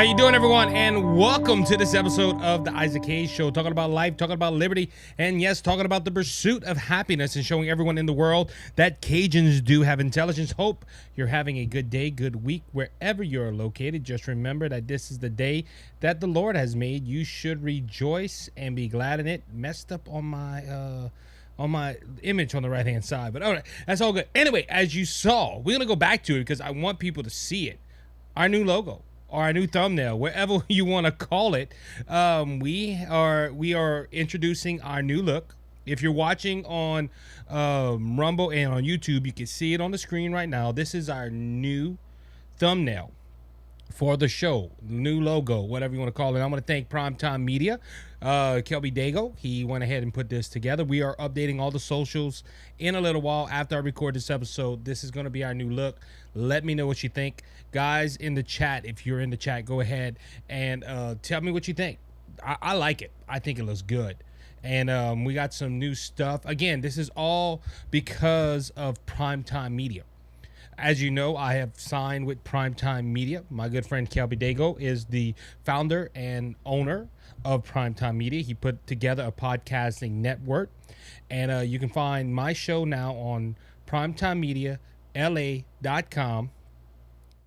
How you doing, everyone? And welcome to this episode of the Isaac Hayes Show, talking about life, talking about liberty, and yes, talking about the pursuit of happiness and showing everyone in the world that Cajuns do have intelligence. Hope you're having a good day, good week, wherever you're located. Just remember that this is the day that the Lord has made. You should rejoice and be glad in it. Messed up on my image on the right hand side, but all right, that's all good. Anyway, as you saw, we're gonna go back to it because I want people to see it. Our new logo, or our new thumbnail, wherever you want to call it. We are introducing our new look. If you're watching on Rumble and on YouTube, you can see it on the screen right now. This is our new thumbnail for the show, new logo, whatever you want to call it. I want to thank Primetime Media, Kelby Dago. He went ahead and put this together. We are updating all the socials in a little while after I record this episode. This is going to be our new look. Let me know what you think. Guys in the chat, if you're in the chat, go ahead and tell me what you think. I like it. I think it looks good. And we got some new stuff. Again, this is all because of Primetime Media. As you know, I have signed with Primetime Media. My good friend Kelby Dago is the founder and owner of Primetime Media. He put together a podcasting network. And you can find my show now on primetimemediala.com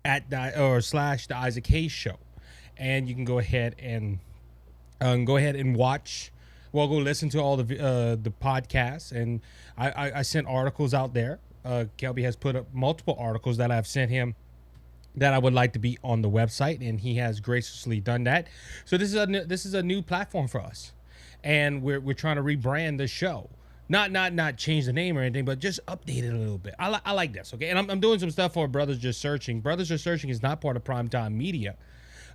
/the Isaac Hayes Show. And you can go ahead and watch. Well, go listen to all the podcasts. And I sent articles out there. Kelby has put up multiple articles that I've sent him that I would like to be on the website, and he has graciously done that. So this is a new platform for us, and we're trying to rebrand the show, not change the name or anything, but just update it a little bit. I like this, okay? And I'm doing some stuff for Brothers Just Searching. Brothers Just Searching is not part of Primetime Media,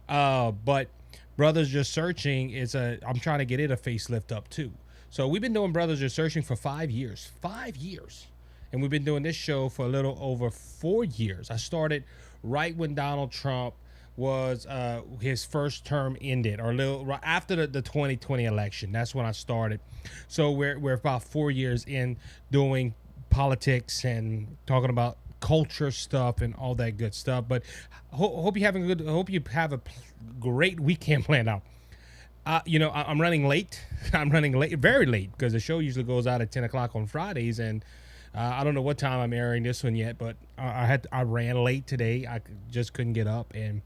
but Brothers Just Searching is I'm trying to get it a facelift up too. So we've been doing Brothers Just Searching for 5 years. 5 years. And we've been doing this show for a little over 4 years. I started right when Donald Trump was his first term ended, or right after the 2020 election. That's when I started. So we're about 4 years in doing politics and talking about culture stuff and all that good stuff. But hope you have a great weekend planned out. I'm running late. I'm running late, very late, because the show usually goes out at 10 o'clock on Fridays, and I don't know what time I'm airing this one yet, but I ran late today. I just couldn't get up, and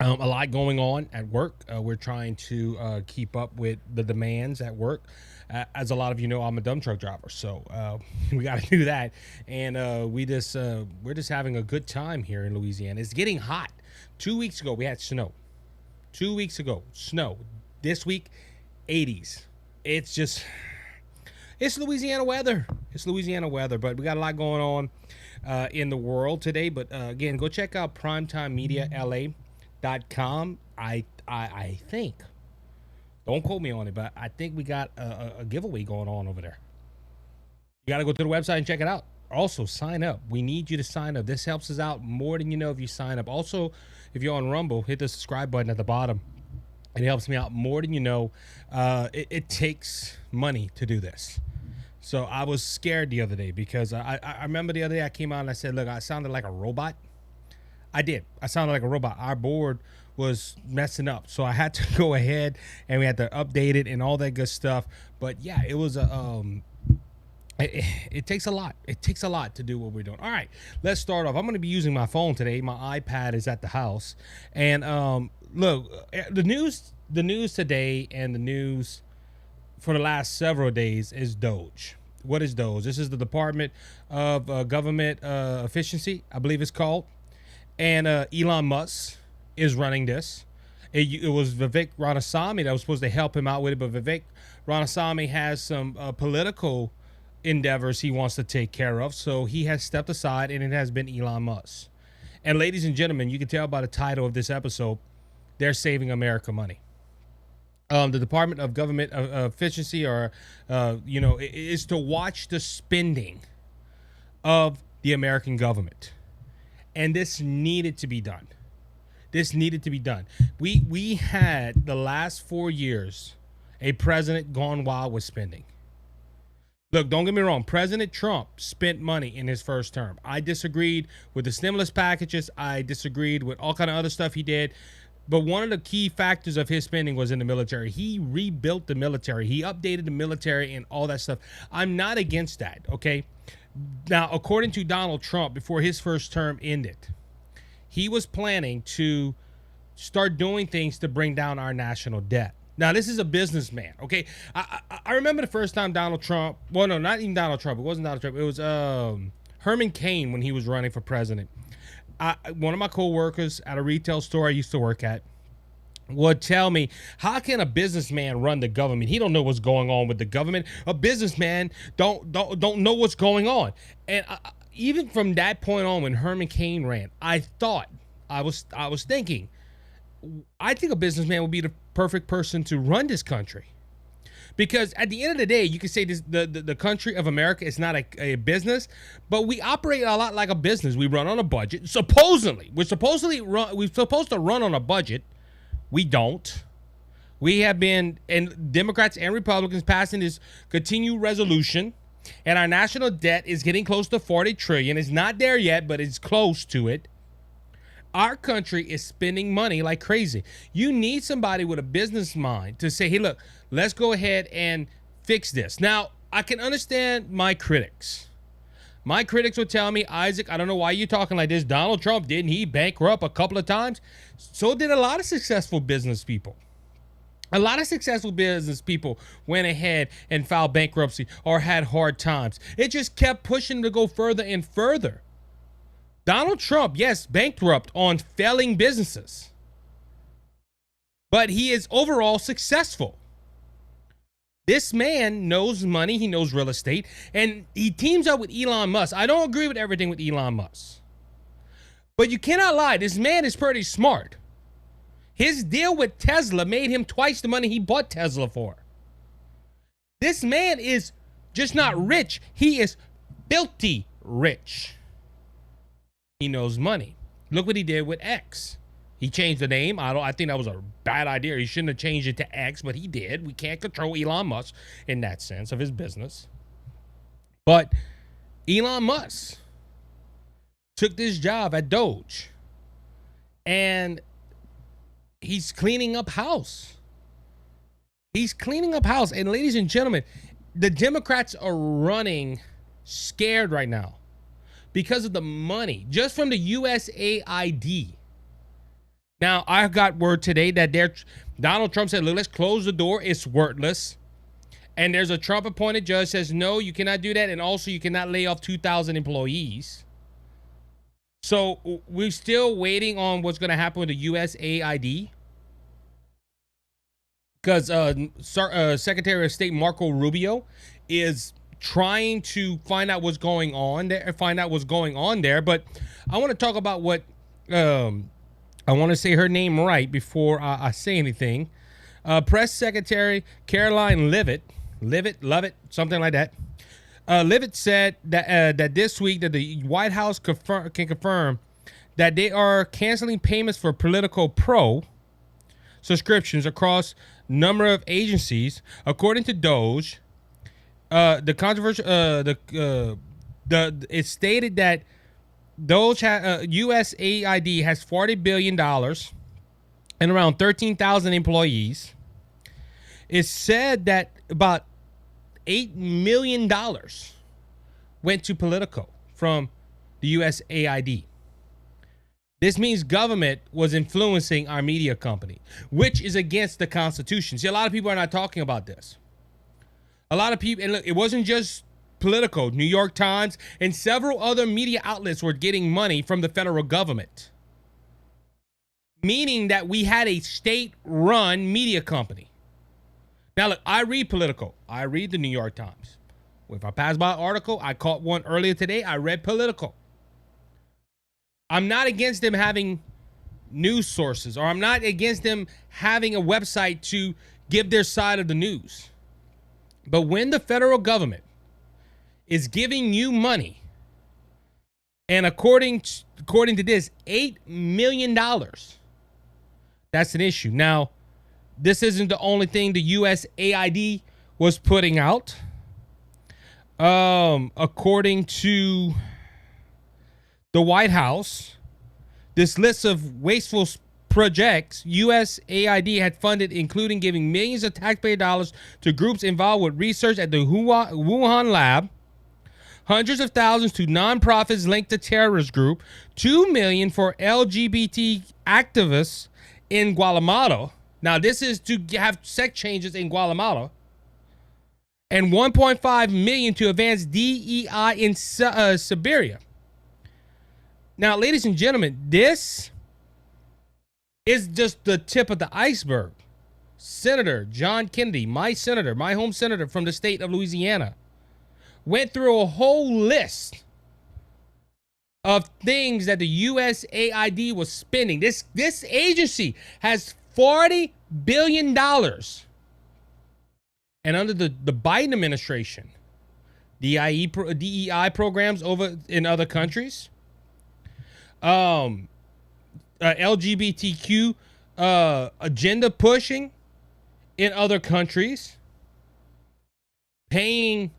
a lot going on at work. We're trying to keep up with the demands at work. As a lot of you know, I'm a dump truck driver, so we got to do that. And we're just having a good time here in Louisiana. It's getting hot. 2 weeks ago, we had snow. 2 weeks ago, snow. This week, 80s. It's Louisiana weather. It's Louisiana weather, but we got a lot going on in the world today. But again, go check out primetimemediala.com. I think, don't quote me on it, but I think we got a giveaway going on over there. You got to go to the website and check it out. Also, sign up. We need you to sign up. This helps us out more than you know if you sign up. Also, if you're on Rumble, hit the subscribe button at the bottom. It helps me out more than you know. It takes money to do this. So I was scared the other day because I remember the other day I came out and I said, look, I sounded like a robot. I did. I sounded like a robot. Our board was messing up. So I had to go ahead and we had to update it and all that good stuff. But yeah, it was it takes a lot. It takes a lot to do what we're doing. All right, let's start off. I'm going to be using my phone today. My iPad is at the house. And look, the news today and the news for the last several days is DOGE. What is DOGE? This is the Department of Government Efficiency, I believe it's called. And Elon Musk is running this. It was Vivek Ramaswamy that was supposed to help him out with it, but Vivek Ramaswamy has some political endeavors he wants to take care of, so he has stepped aside, and it has been Elon Musk. And ladies and gentlemen, you can tell by the title of this episode, they're saving America money. The Department of Government Efficiency, is to watch the spending of the American government, and this needed to be done. We had the last 4 years a president gone wild with spending. Look, don't get me wrong. President Trump spent money in his first term. I disagreed with the stimulus packages. I disagreed with all kind of other stuff he did. But one of the key factors of his spending was in the military. He rebuilt the military. He updated the military and all that stuff. I'm not against that, okay? Now, according to Donald Trump, before his first term ended, he was planning to start doing things to bring down our national debt. Now, this is a businessman, okay? I remember the first time Donald Trump, well, no, not even Donald Trump. It wasn't Donald Trump. It was Herman Cain when he was running for president. One of my co-workers at a retail store I used to work at would tell me, how can a businessman run the government? He don't know what's going on with the government. A businessman don't know what's going on. And even from that point on, when Herman Cain ran, I was thinking, I think a businessman would be the perfect person to run this country. Because at the end of the day, you can say this, the country of America is not a business, but we operate a lot like a business. We run on a budget. Supposedly, we're supposed to run on a budget. We don't. We have been, and Democrats and Republicans passing this continued resolution, and our national debt is getting close to 40 trillion. It's not there yet, but it's close to it. Our country is spending money like crazy. You need somebody with a business mind to say, hey, look, let's go ahead and fix this. Now, I can understand my critics. My critics would tell me, Isaac, I don't know why you're talking like this. Donald Trump, didn't he bankrupt a couple of times? So did a lot of successful business people. A lot of successful business people went ahead and filed bankruptcy or had hard times. It just kept pushing to go further and further. Donald Trump, yes, bankrupt on failing businesses, but he is overall successful. This man knows money, he knows real estate, and he teams up with Elon Musk. I don't agree with everything with Elon Musk, but you cannot lie, this man is pretty smart. His deal with Tesla made him twice the money he bought Tesla for. This man is just not rich, he is filthy rich. He knows money. Look what he did with X. He changed the name. I think that was a bad idea. He shouldn't have changed it to X, but he did. We can't control Elon Musk in that sense of his business. But Elon Musk took this job at DOGE, and he's cleaning up house. He's cleaning up house. And ladies and gentlemen, the Democrats are running scared right now because of the money, just from the USAID. Now, I got word today that Donald Trump said, look, let's close the door. It's worthless. And there's a Trump-appointed judge says, no, you cannot do that. And also, you cannot lay off 2,000 employees. So we're still waiting on what's going to happen with the USAID. Because Secretary of State Marco Rubio is trying to find out what's going on there. But I want to talk about what I want to say her name right before I say anything. Press Secretary Caroline Leavitt, something like that. Leavitt said that this week that the White House can confirm that they are canceling payments for Politico Pro subscriptions across number of agencies, according to DOGE. The controversial, it's stated that DOGE USAID has $40 billion and around 13,000 employees. It's said that about $8 million went to Politico from the USAID. This means government was influencing our media company, which is against the Constitution. See, a lot of people are not talking about this. A lot of people, and look, it wasn't just Politico. New York Times and several other media outlets were getting money from the federal government, meaning that we had a state-run media company. Now, look, I read Politico. I read the New York Times. If I pass by an article, I caught one earlier today. I read Politico. I'm not against them having news sources, or I'm not against them having a website to give their side of the news. But when the federal government is giving you money, and according to this, $8 million, that's an issue. Now, this isn't the only thing the USAID was putting out. According to the White House, this list of wasteful projects USAID had funded, including giving millions of taxpayer dollars to groups involved with research at the Wuhan lab, hundreds of thousands to nonprofits linked to terrorist group, $2 million for LGBT activists in Guatemala. Now, this is to have sex changes in Guatemala. And $1.5 million to advance DEI in Siberia. Now, ladies and gentlemen, this is just the tip of the iceberg. Senator John Kennedy, my senator, my home senator from the state of Louisiana, went through a whole list of things that the USAID was spending. This agency has $40 billion. And under the Biden administration, DEI programs over in other countries, LGBTQ agenda pushing in other countries, paying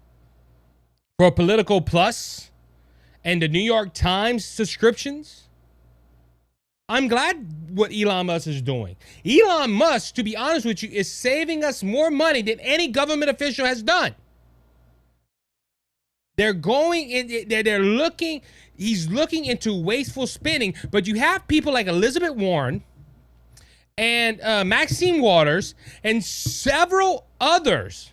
for Political Plus and the New York Times subscriptions. I'm glad what Elon Musk is doing. Elon Musk, to be honest with you, is saving us more money than any government official has done. They're going in, they're looking, he's looking into wasteful spending, but you have people like Elizabeth Warren and Maxine Waters and several others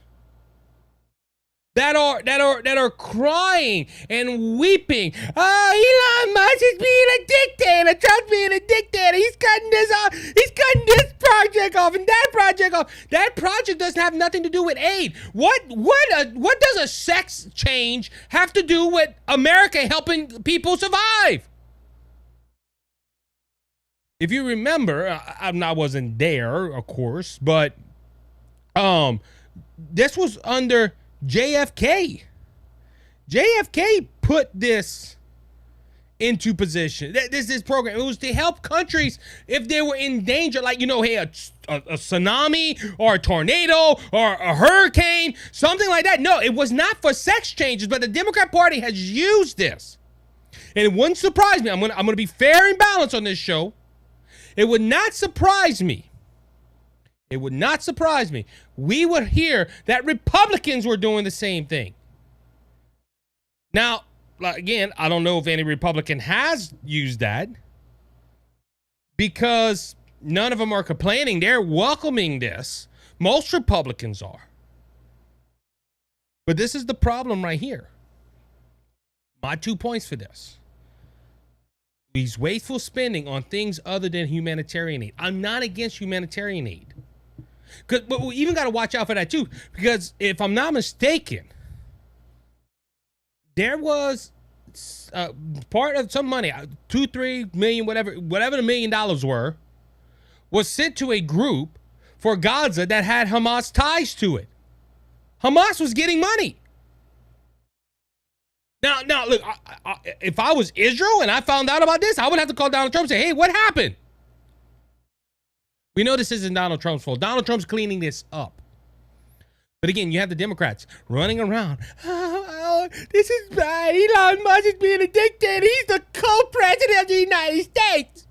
that are crying and weeping. Oh, Elon Musk is being a dictator. Trump's being a dictator. He's cutting this off. He's cutting this project off and that project off. That project doesn't have nothing to do with aid. What does a sex change have to do with America helping people survive? If you remember, I wasn't there, of course, but this was under JFK. JFK put this into position. This program, it was to help countries if they were in danger, like, you know, hey, a tsunami or a tornado or a hurricane, something like that. No, it was not for sex changes, but the Democrat Party has used this. And it wouldn't surprise me. I'm gonna be fair and balanced on this show. It would not surprise me. It would not surprise me. We would hear that Republicans were doing the same thing. Now, again, I don't know if any Republican has used that because none of them are complaining. They're welcoming this. Most Republicans are. But this is the problem right here. My 2 points for this. These wasteful spending on things other than humanitarian aid. I'm not against humanitarian aid. But we even got to watch out for that too, because if I'm not mistaken, there was part of some money, 2-3 million, whatever the $1 million was sent to a group for Gaza that had Hamas ties to it. Hamas was getting money. Now, look, if I was Israel and I found out about this, I would have to call Donald Trump and say, hey, what happened? We know this isn't Donald Trump's fault. Donald Trump's cleaning this up. But again, you have the Democrats running around. Oh, this is bad. Elon Musk is being a dictator. He's the co-president of the United States.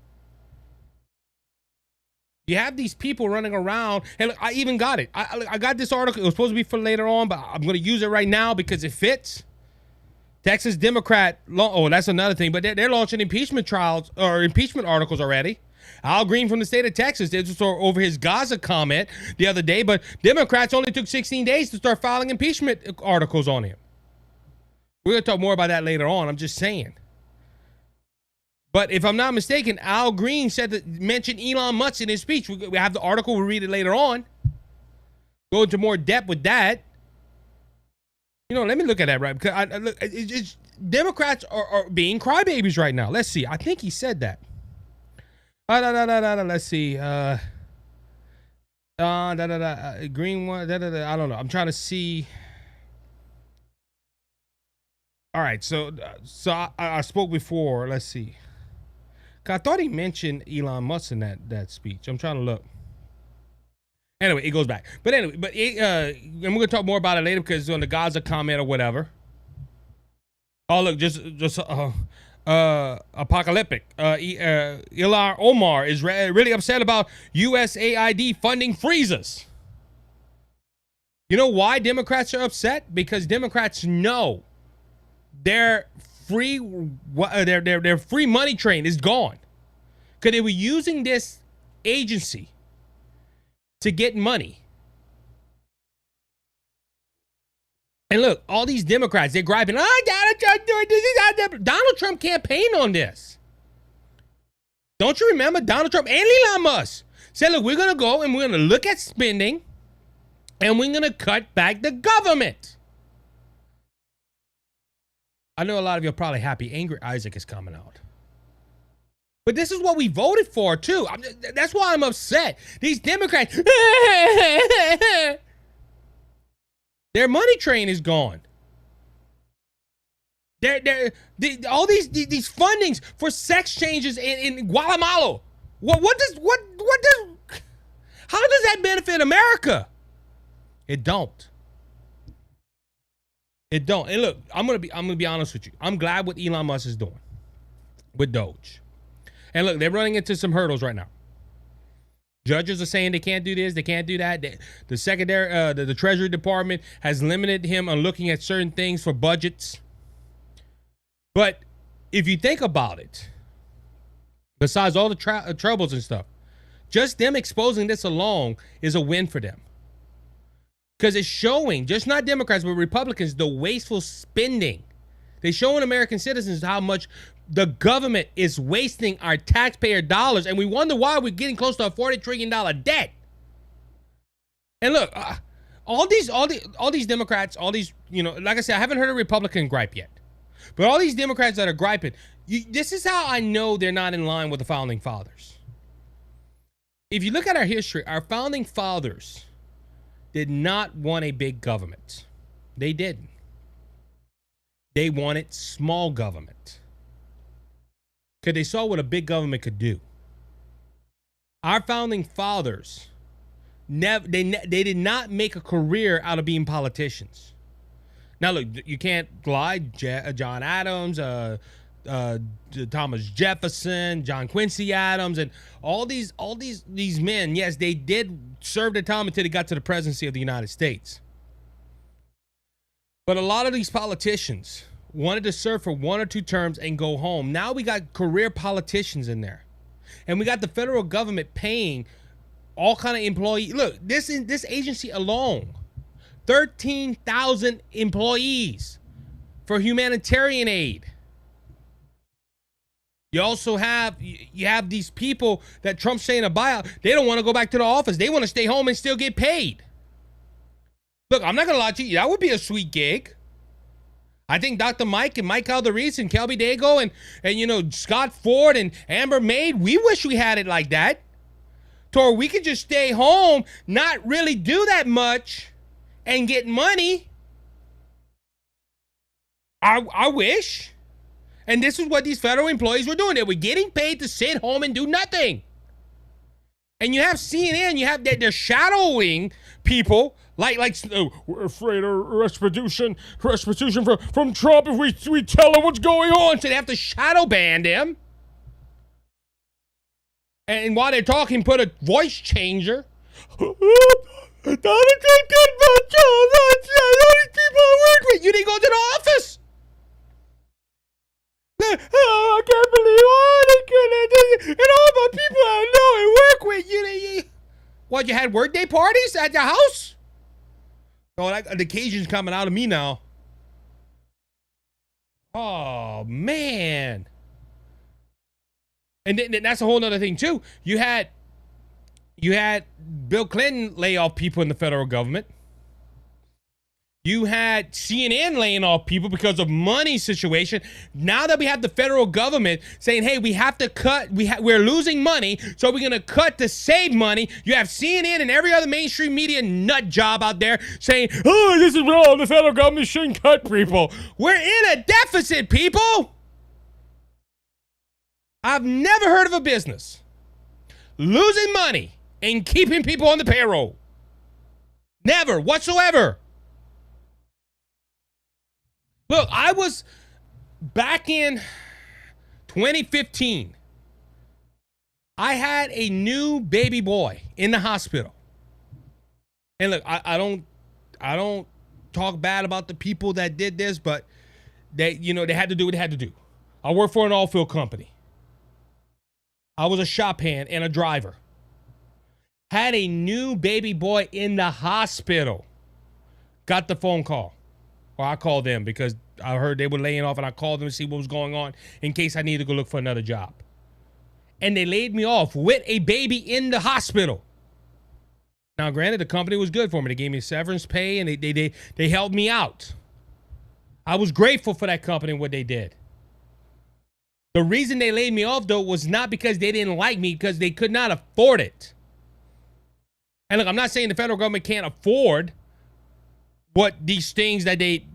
You have these people running around. And look, I even got it. I got this article. It was supposed to be for later on, but I'm going to use it right now because it fits. Texas Democrat, oh, that's another thing, but they're launching impeachment trials or impeachment articles already. Al Green from the state of Texas did so over his Gaza comment the other day, but Democrats only took 16 days to start filing impeachment articles on him. We're going to talk more about that later on. I'm just saying. But if I'm not mistaken, Al Green mentioned Elon Musk in his speech. We have the article. We'll read it later on. Go into more depth with that. You know, let me look at that, right? Because Democrats are being crybabies right now. Let's see. I think he said that. Let's see. Green one. I don't know. I'm trying to see. All right. So I spoke before. Let's see. I thought he mentioned Elon Musk in that speech. I'm trying to look. Anyway, it goes back. But anyway, and we're going to talk more about it later because it's on the Gaza comment or whatever. Oh, look, just apocalyptic. Ilar Omar is really upset about USAID funding freezes. You know why Democrats are upset? Because Democrats know their free money train is gone. Because they were using this agency to get money. And look, all these Democrats, they're griping, Donald Trump campaigned on this. Don't you remember Donald Trump and Elon Musk said, look, we're going to go and we're going to look at spending and we're going to cut back the government. I know a lot of you are probably happy Angry Isaac is coming out. But this is what we voted for, too. That's why I'm upset. These Democrats, their money train is gone. All these fundings for sex changes in Guatemala. How does that benefit America? It don't. It don't. And look, I'm gonna be honest with you. I'm glad what Elon Musk is doing with DOGE. And look, they're running into some hurdles right now. Judges are saying they can't do this, they can't do that. The secretary, the Treasury Department has limited him on looking at certain things for budgets. But if you think about it, besides all the troubles and stuff, just them exposing this alone is a win for them. Because it's showing, just not Democrats, but Republicans, the wasteful spending. They're showing American citizens how much the government is wasting our taxpayer dollars, and we wonder why we're getting close to a $40 trillion debt. And look, all these Democrats, all these, like I said, I haven't heard a Republican gripe yet, but all these Democrats that are griping, this is how I know they're not in line with the founding fathers. If you look at our history, our founding fathers did not want a big government. They didn't. They wanted small government. Because they saw what a big government could do. Our founding fathers, they did not make a career out of being politicians. Now, look, you can't lie. John Adams, Thomas Jefferson, John Quincy Adams, and all these men, yes, they did serve their time until they got to the presidency of the United States. But a lot of these politicians wanted to serve for 1 or 2 terms and go home. Now we got career politicians in there. And we got the federal government paying all kind of employees. Look, this agency alone, 13,000 employees for humanitarian aid. You also have these people that Trump's saying a buyout. They don't want to go back to the office. They want to stay home and still get paid. Look, I'm not going to lie to you. That would be a sweet gig. I think Dr. Mike and Mike Calderese and Kelby Dago and Scott Ford and Amber Maid, we wish we had it like that. To we could just stay home, not really do that much, and get money. I wish. And this is what these federal employees were doing. They were getting paid to sit home and do nothing. And you have CNN, they're shadowing people like we're afraid of restitution from Trump if we tell them what's going on. So they have to shadow ban them. And while they're talking, put a voice changer. Donald Trump got my job. All these people I work with. You didn't go to the office. Oh, I can't believe and all my people I know and work with you. What, you had workday parties at your house? Oh, the Cajun's coming out of me now. Oh, man. And then that's a whole other thing, too. You had Bill Clinton lay off people in the federal government. You had CNN laying off people because of money situation. Now that we have the federal government saying, hey, we have to cut, we're losing money, so we're going to cut to save money. You have CNN and every other mainstream media nut job out there saying, oh, this is wrong. The federal government shouldn't cut people. We're in a deficit, people. I've never heard of a business losing money and keeping people on the payroll. Never, whatsoever. Look, back in 2015, I had a new baby boy in the hospital. And look, I don't talk bad about the people that did this, but they had to do what they had to do. I work for an oil field company. I was a shop hand and a driver. Had a new baby boy in the hospital. Got the phone call. Or I called them because I heard they were laying off, and I called them to see what was going on in case I needed to go look for another job. And they laid me off with a baby in the hospital. Now, granted, the company was good for me. They gave me severance pay, and they helped me out. I was grateful for that company and what they did. The reason they laid me off, though, was not because they didn't like me, because they could not afford it. And look, I'm not saying the federal government can't afford what these things that they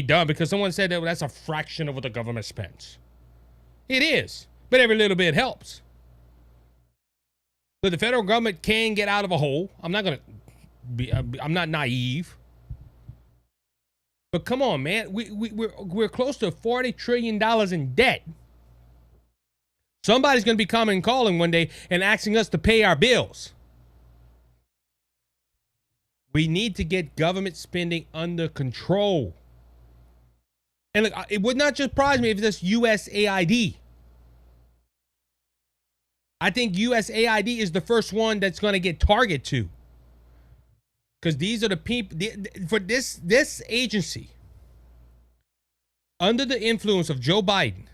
done, because someone said that that's a fraction of what the government spends. It is, but every little bit helps. But the federal government can get out of a hole. I'm not naive. But come on, man, we're close to $40 trillion in debt. Somebody's going to be coming and calling one day and asking us to pay our bills. We need to get government spending under control. And look, it would not surprise me if it's USAID. I think USAID is the first one that's going to get targeted to. Because these are the people, for this agency, under the influence of Joe Biden,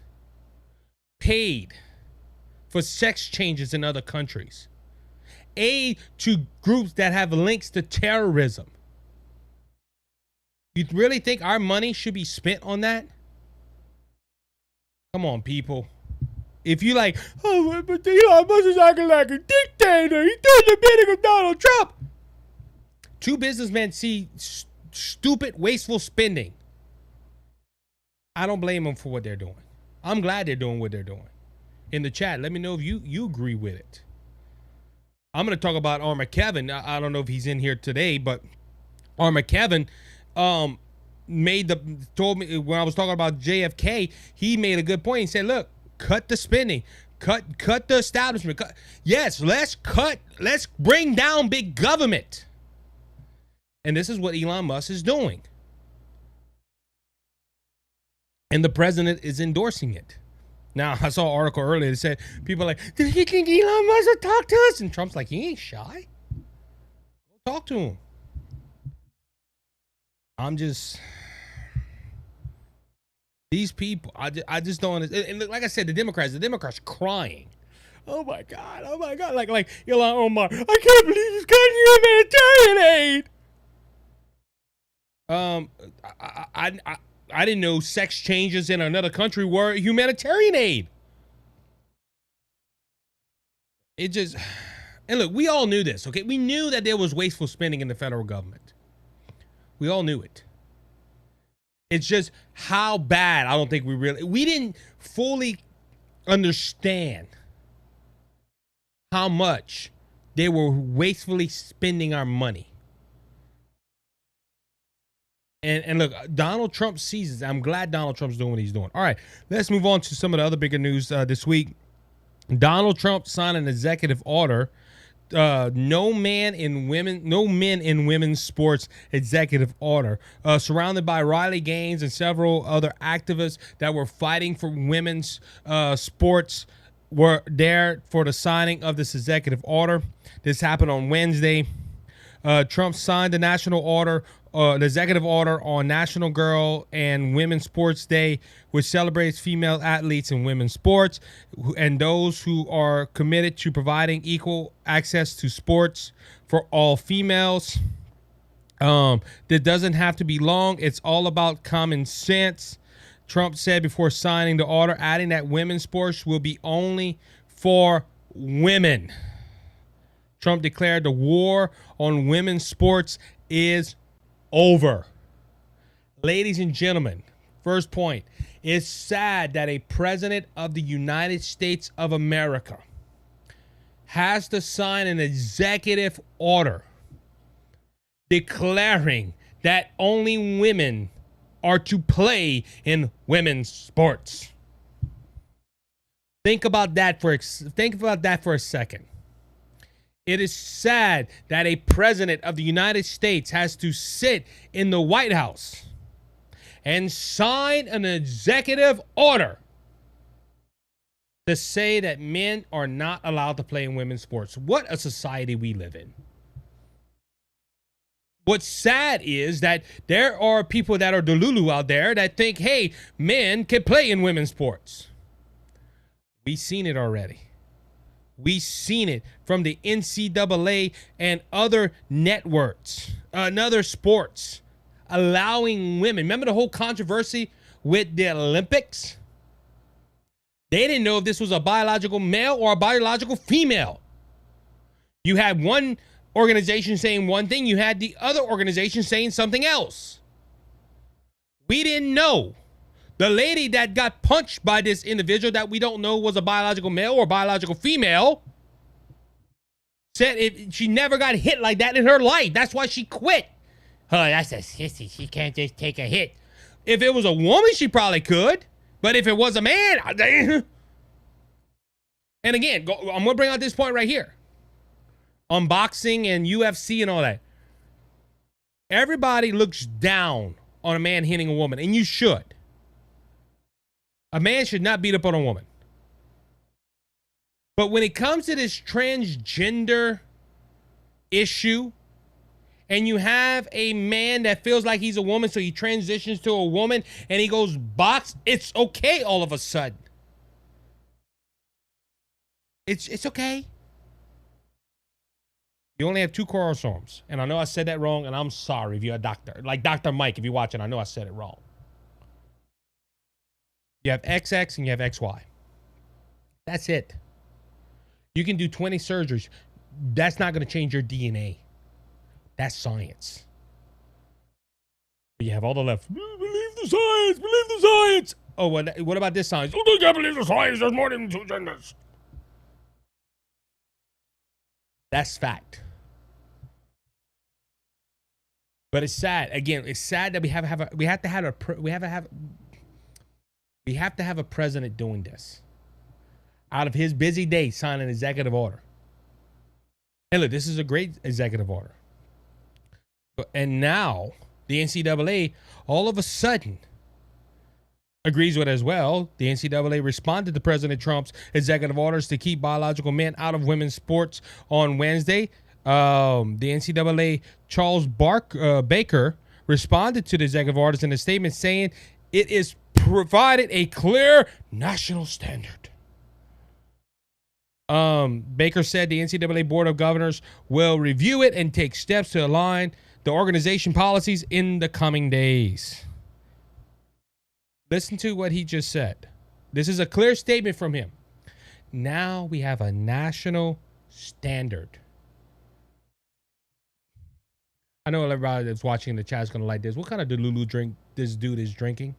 paid for sex changes in other countries, aid to groups that have links to terrorism. You really think our money should be spent on that? Come on, people. If you like, oh, but Elon Musk is acting like a dictator. He's doing the bidding of Donald Trump. Two businessmen see stupid, wasteful spending. I don't blame them for what they're doing. I'm glad they're doing what they're doing. In the chat, let me know if you agree with it. I'm going to talk about Armageddon. I don't know if he's in here today, but Armageddon told me when I was talking about JFK, he made a good point. He said, look, cut the spending, cut the establishment. Yes, let's bring down big government. And this is what Elon Musk is doing. And the president is endorsing it. Now, I saw an article earlier that said, people are like, did he think Elon Musk would talk to us? And Trump's like, he ain't shy. Go talk to him. These people, I just don't understand. And like I said, the Democrats crying. Oh my God. Like Elon Omar, I can't believe he's cutting humanitarian aid. I didn't know sex changes in another country were humanitarian aid. And look, we all knew this, okay? We knew that there was wasteful spending in the federal government. We all knew it. It's just how bad, I don't think we didn't fully understand how much they were wastefully spending our money. And look, Donald Trump sees it. I'm glad Donald Trump's doing what he's doing. All right, let's move on to some of the other bigger news this week. Donald Trump signed an executive order, no men in women's sports executive order, surrounded by Riley Gaines and several other activists that were fighting for women's sports were there for the signing of this executive order. This happened on Wednesday. Trump signed the the executive order on National Girl and Women's Sports Day, which celebrates female athletes in women's sports and those who are committed to providing equal access to sports for all females. That doesn't have to be long. It's all about common sense, Trump said before signing the order, adding that women's sports will be only for women. Trump declared the war on women's sports is over. Ladies and gentlemen, first point. It's sad that a president of the United States of America has to sign an executive order declaring that only women are to play in women's sports. Think about that for a second. It is sad that a president of the United States has to sit in the White House and sign an executive order to say that men are not allowed to play in women's sports. What a society we live in. What's sad is that there are people that are delulu out there that think, hey, men can play in women's sports. We've seen it already. We've seen it from the NCAA and other networks and other sports allowing women. Remember the whole controversy with the Olympics? They didn't know if this was a biological male or a biological female. You had one organization saying one thing, you had the other organization saying something else. We didn't know. The lady that got punched by this individual that we don't know was a biological male or biological female said she never got hit like that in her life. That's why she quit. Oh, that's a sissy. She can't just take a hit. If it was a woman, she probably could. But if it was a man, and again, I'm going to bring out this point right here. On boxing and UFC and all that. Everybody looks down on a man hitting a woman, and you should. A man should not beat up on a woman. But when it comes to this transgender issue, and you have a man that feels like he's a woman, so he transitions to a woman, and he goes box, it's okay all of a sudden. It's okay. You only have 2 chromosomes. And I know I said that wrong, and I'm sorry if you're a doctor. Like Dr. Mike, if you're watching, I know I said it wrong. You have XX and you have XY. That's it. You can do 20 surgeries. That's not going to change your DNA. That's science. But you have all the left. Believe the science. Believe the science. Oh, what about this science? Oh, you can't believe the science. There's more than 2 genders. That's fact. But it's sad. Again, it's sad that we have to have a president doing this. Out of his busy day, sign an executive order. And look, this is a great executive order. And now the NCAA all of a sudden agrees with it as well. The NCAA responded to President Trump's executive orders to keep biological men out of women's sports on Wednesday. The NCAA Charles Baker responded to the executive orders in a statement saying it is provided a clear national standard. Baker said the NCAA Board of Governors will review it and take steps to align the organization policies in the coming days. Listen to what he just said. This is a clear statement from him. Now we have a national standard. I know everybody that's watching the chat is going to like this. What kind of Delulu drink this dude is drinking?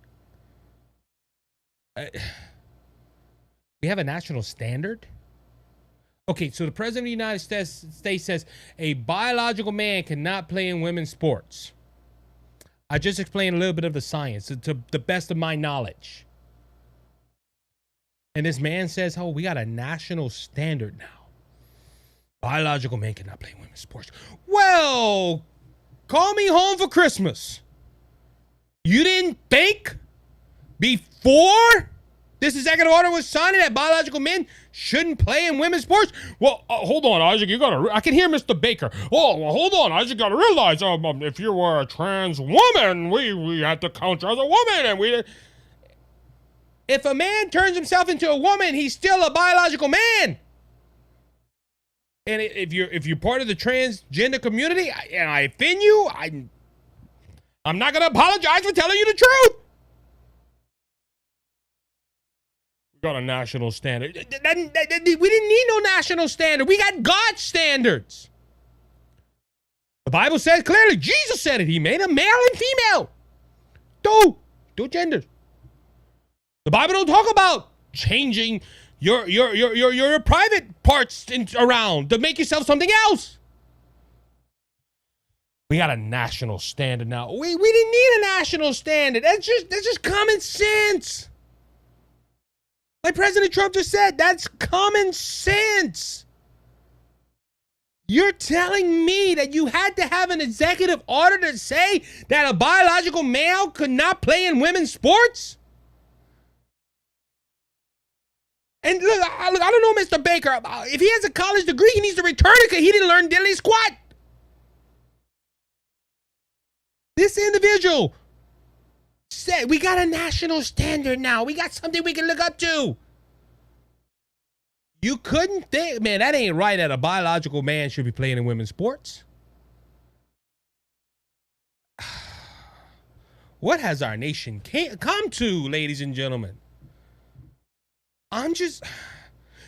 We have a national standard? Okay, so the President of the United States says a biological man cannot play in women's sports. I just explained a little bit of the science to the best of my knowledge. And this man says, oh, we got a national standard now. Biological men cannot play women's sports. Well, call me home for Christmas. You didn't think before this executive order was signed that biological men shouldn't play in women's sports? Well, hold on, Isaac. I can hear Mr. Baker. Oh, well, hold on, Isaac. You got to realize, if you were a trans woman, we had to count you as a woman, and if a man turns himself into a woman, he's still a biological man. And if you're part of the transgender community, and I offend you, I'm not gonna apologize for telling you the truth. We got a national standard. We didn't need no national standard. We got God's standards. The Bible says clearly, Jesus said it. He made a male and female. Two genders. The Bible don't talk about changing your private parts around to make yourself something else. We got a national standard now. We didn't need a national standard. That's just common sense. Like President Trump just said, that's common sense. You're telling me that you had to have an executive order to say that a biological male could not play in women's sports? And look, I don't know, Mr. Baker. If he has a college degree, he needs to return it because he didn't learn diddly squat. This individual said, we got a national standard now. We got something we can look up to. You couldn't think, man, that ain't right that a biological man should be playing in women's sports. What has our nation come to, ladies and gentlemen? I'm just,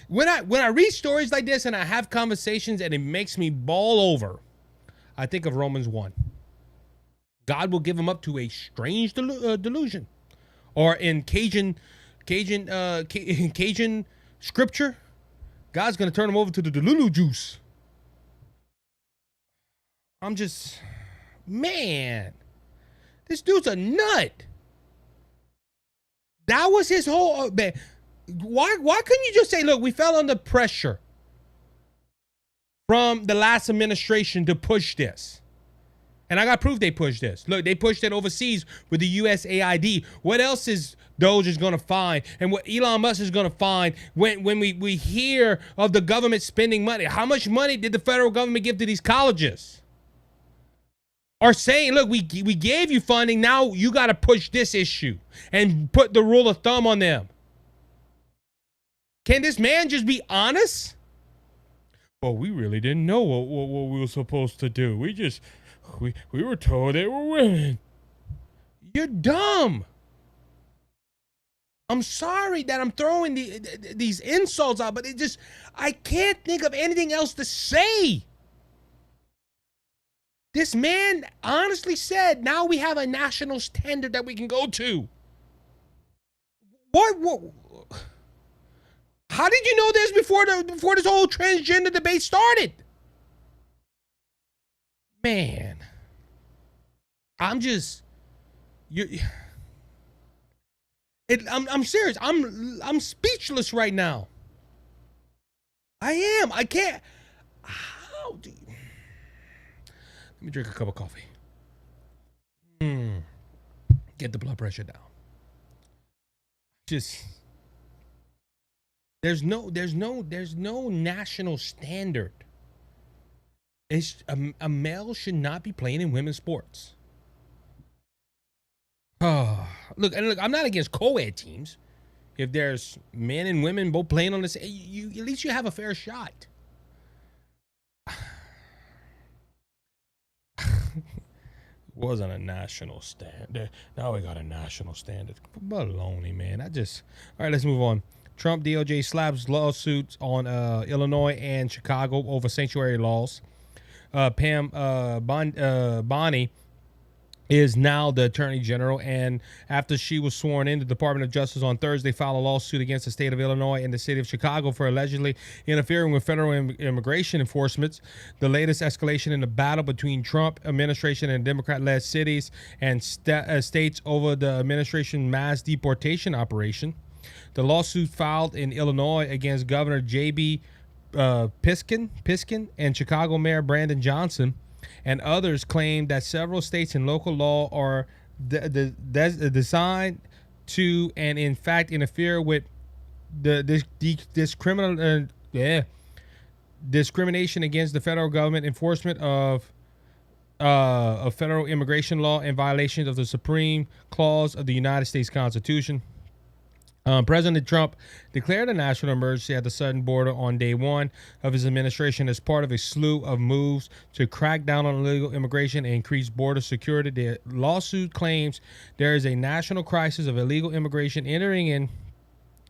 when I read stories like this and I have conversations and it makes me bawl over, I think of Romans 1. God will give him up to a strange delusion. Or in Cajun scripture, God's going to turn him over to the Delulu juice. I'm just, man, this dude's a nut. That was his whole, man. Why couldn't you just say, look, we fell under pressure from the last administration to push this? And I got proof they pushed this. Look, they pushed it overseas with the USAID. What else is DOGE is going to find? And what Elon Musk is going to find when we hear of the government spending money? How much money did the federal government give to these colleges? Or saying, look, we gave you funding. Now you got to push this issue and put the rule of thumb on them. Can this man just be honest? Well, we really didn't know what we were supposed to do. We were told they were women. You're dumb. I'm sorry that I'm throwing these insults out, but I can't think of anything else to say. This man honestly said, now we have a national standard that we can go to. What? How did you know this before this whole transgender debate started? Man, I'm serious. I'm speechless right now. I am. I can't. How do you? Let me drink a cup of coffee. Get the blood pressure down. There's no national standard. A male should not be playing in women's sports. Oh, look, I'm not against co-ed teams. If there's men and women both playing on this, at least you have a fair shot. Wasn't a national standard. Now we got a national standard. Baloney, man. All right, let's move on. Trump DOJ slaps lawsuits on Illinois and Chicago over sanctuary laws. Pam Bondi is now the Attorney General, and after she was sworn in, the Department of Justice on Thursday filed a lawsuit against the state of Illinois and the city of Chicago for allegedly interfering with federal immigration enforcement. The latest escalation in the battle between Trump administration and Democrat-led cities and states over the administration mass deportation operation. The lawsuit filed in Illinois against Governor J.B. Piskin and Chicago Mayor Brandon Johnson and others claim that several states and local law are designed to and in fact interfere with the discrimination against the federal government enforcement of federal immigration law and violations of the Supreme Clause of the United States Constitution. President Trump declared a national emergency at the southern border on day one of his administration as part of a slew of moves to crack down on illegal immigration and increase border security. The lawsuit claims there is a national crisis of illegal immigration entering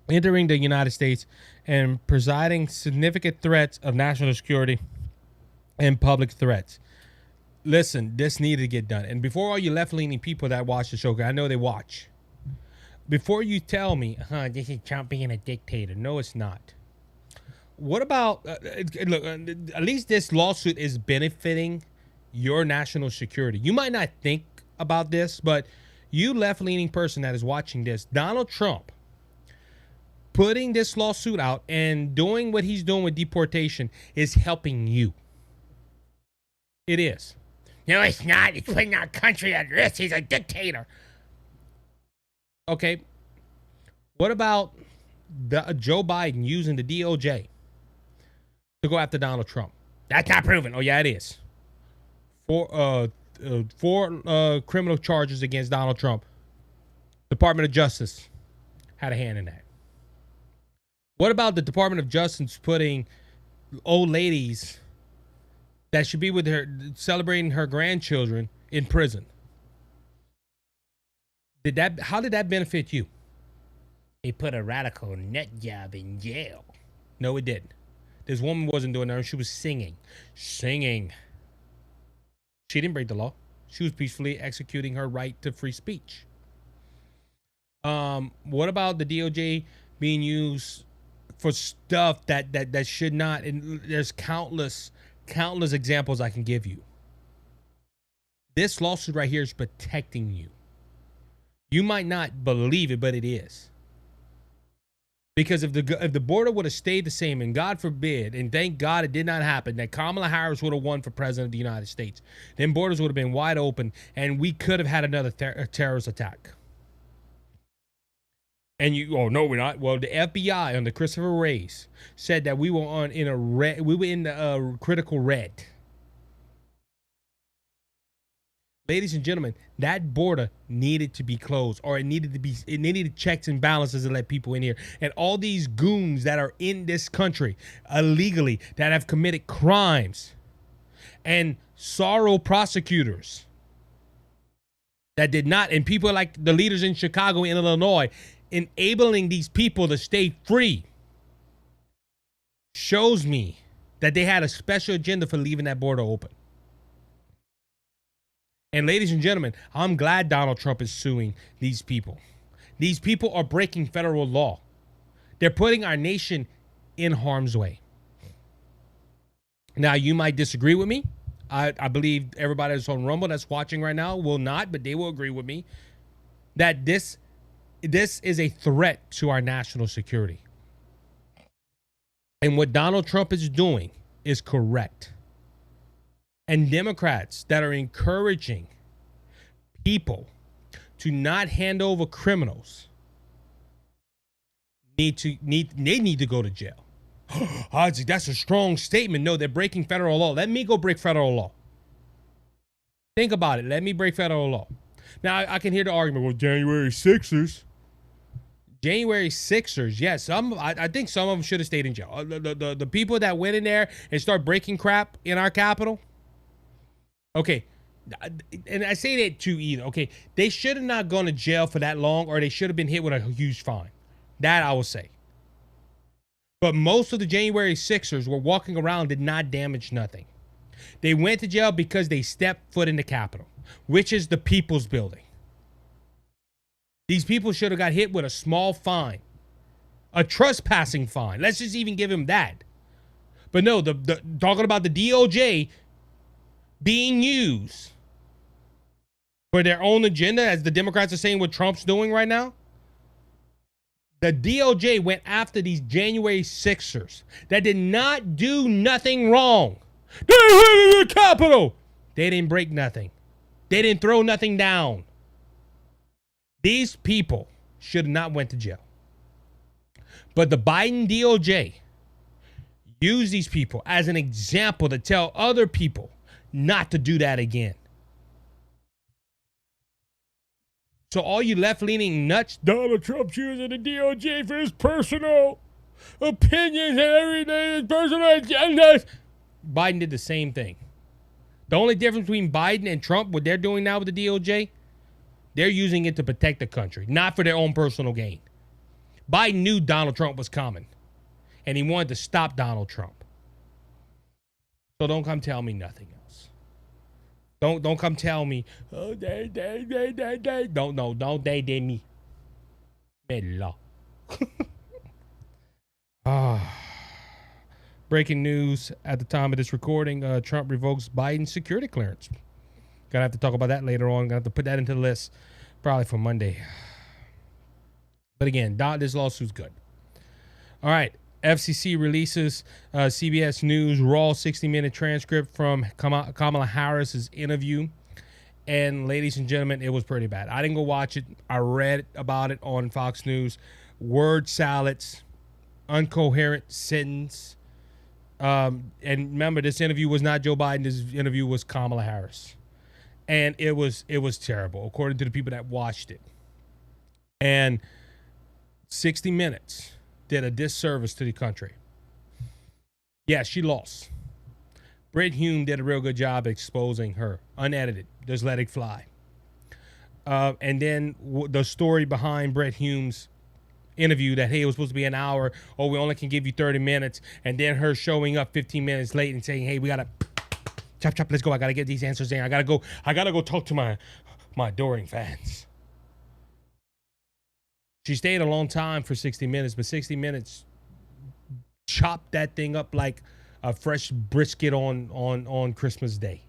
the United States and presiding significant threats of national security and public threats. Listen, this needed to get done. And before all you left-leaning people that watch the show, I know they watch. Before you tell me, this is Trump being a dictator. No, it's not. What about, look, at least this lawsuit is benefiting your national security. You might not think about this, but you left-leaning person that is watching this, Donald Trump putting this lawsuit out and doing what he's doing with deportation is helping you. It is. No, it's not. It's putting our country at risk. He's a dictator. Okay. What about Joe Biden using the DOJ to go after Donald Trump? That's not proven. Oh, yeah, it is. Four criminal charges against Donald Trump. Department of Justice had a hand in that. What about the Department of Justice putting old ladies that should be with her, celebrating her grandchildren, in prison? How did that benefit you? They put a radical nut job in jail. No, it didn't. This woman wasn't doing that. She was singing. She didn't break the law. She was peacefully executing her right to free speech. What about the DOJ being used for stuff that should not? And there's countless examples I can give you. This lawsuit right here is protecting you. You might not believe it, but it is. Because if the border would have stayed the same, and God forbid, and thank God it did not happen, that Kamala Harris would have won for president of the United States, then borders would have been wide open, and we could have had another terrorist attack. And no, we're not. Well, the FBI under Christopher Wray's said that we were in the critical red. Ladies and gentlemen, that border needed to be closed, or it needed checks and balances to let people in here. And all these goons that are in this country illegally, that have committed crimes, and sorrow prosecutors that did not, and people like the leaders in Chicago and Illinois, enabling these people to stay free, shows me that they had a special agenda for leaving that border open. And ladies and gentlemen, I'm glad Donald Trump is suing these people. These people are breaking federal law. They're putting our nation in harm's way. Now, you might disagree with me. I believe everybody that's on Rumble that's watching right now will not, but they will agree with me that this is a threat to our national security. And what Donald Trump is doing is correct. And Democrats that are encouraging people to not hand over criminals need to go to jail. Isaac, that's a strong statement. No, they're breaking federal law. Let me go break federal law. Think about it. Let me break federal law. Now, I can hear the argument, well, January 6ers. January 6ers, yes. I think some of them should have stayed in jail. The people that went in there and start breaking crap in our Capitol. Okay, and I say that too either. Okay, they should have not gone to jail for that long, or they should have been hit with a huge fine. That I will say. But most of the January 6ers were walking around, did not damage nothing. They went to jail because they stepped foot in the Capitol, which is the people's building. These people should have got hit with a small fine, a trespassing fine. Let's just even give them that. But no, talking about the DOJ being used for their own agenda, as the Democrats are saying what Trump's doing right now. The DOJ went after these January 6ers that did not do nothing wrong. They went in the Capitol. They didn't break nothing. They didn't throw nothing down. These people should have not went to jail. But the Biden DOJ used these people as an example to tell other people not to do that again. So all you left-leaning nuts, Donald Trump's using the DOJ for his personal opinions and everything, his personal agendas. Biden did the same thing. The only difference between Biden and Trump, what they're doing now with the DOJ, they're using it to protect the country, not for their own personal gain. Biden knew Donald Trump was coming, and he wanted to stop Donald Trump. So don't come tell me nothing else. Don't come tell me, oh, they. Don't they me. Bella. Breaking news at the time of this recording, Trump revokes Biden's security clearance. Gonna have to talk about that later on. Gonna have to put that into the list probably for Monday. But again, this lawsuit's good. All right. FCC releases CBS News raw 60-minute transcript from Kamala Harris's interview. And ladies and gentlemen, it was pretty bad. I didn't go watch it. I read about it on Fox News. Word salads, incoherent sentence. And remember, this interview was not Joe Biden. This interview was Kamala Harris. And it was terrible, according to the people that watched it. And 60 Minutes did a disservice to the country. Yeah, she lost. Brit Hume did a real good job exposing her, unedited. Just let it fly. And then the story behind Brit Hume's interview that, hey, it was supposed to be an hour. Oh, we only can give you 30 minutes. And then her showing up 15 minutes late and saying, hey, we got to chop, let's go. I got to get these answers in. I got to go talk to my adoring fans. She stayed a long time for 60 Minutes, but 60 Minutes chopped that thing up like a fresh brisket on Christmas Day.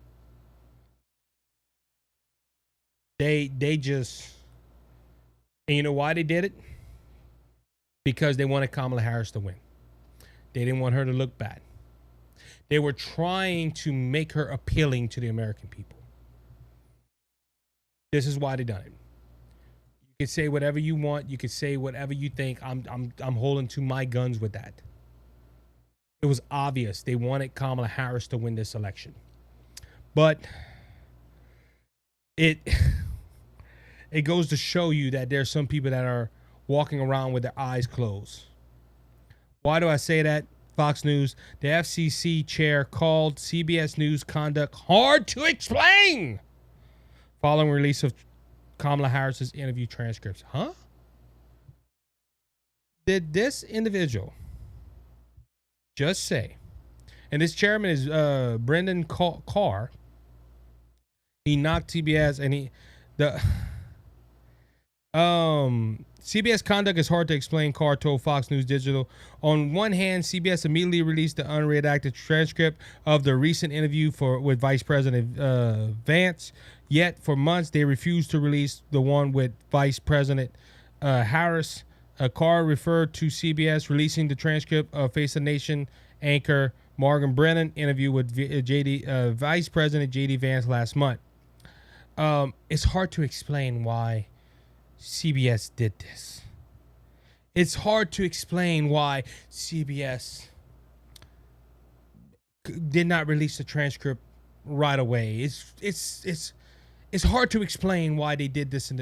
They just, and you know why they did it? Because they wanted Kamala Harris to win. They didn't want her to look bad. They were trying to make her appealing to the American people. This is why they done it. You can say whatever you want. You can say whatever you think. I'm holding to my guns with that. It was obvious they wanted Kamala Harris to win this election. But it goes to show you that there's some people that are walking around with their eyes closed. Why do I say that? Fox News, the FCC chair called CBS News conduct hard to explain following release of Kamala Harris's interview transcripts. Huh? Did this individual just say, and this chairman is Brendan Carr, he knocked CBS and CBS conduct is hard to explain, Carr told Fox News Digital. On one hand, CBS immediately released the unredacted transcript of the recent interview with Vice President Vance. Yet, for months, they refused to release the one with Vice President Harris. Carr referred to CBS releasing the transcript of Face the Nation anchor Morgan Brennan interview with Vice President J.D. Vance last month. It's hard to explain why CBS did this. It's hard to explain why CBS did not release the transcript right away. It's hard to explain why they did this.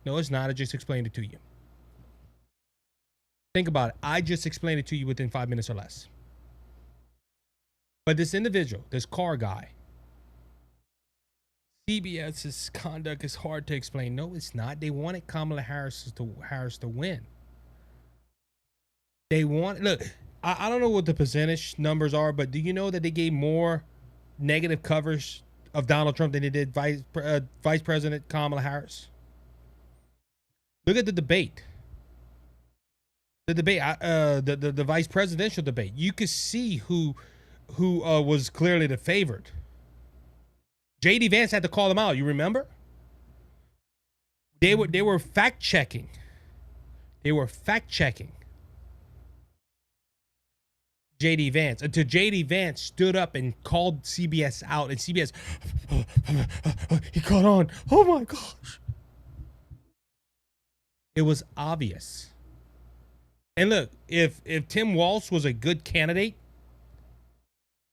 No, it's not. I just explained it to you. Think about it. I just explained it to you within 5 minutes or less. But this individual, this Carr guy, CBS's conduct is hard to explain. No, it's not. They wanted Kamala Harris to win. They want, look, I don't know what the percentage numbers are, but do you know that they gave more negative coverage of Donald Trump than they did Vice President Kamala Harris? Look at the debate. The vice presidential debate. You could see who was clearly the favorite. J.D. Vance had to call them out. You remember? They were fact checking. J.D. Vance until J.D. Vance stood up and called CBS out, and CBS he caught on. Oh my gosh! It was obvious. And look, if Tim Walz was a good candidate,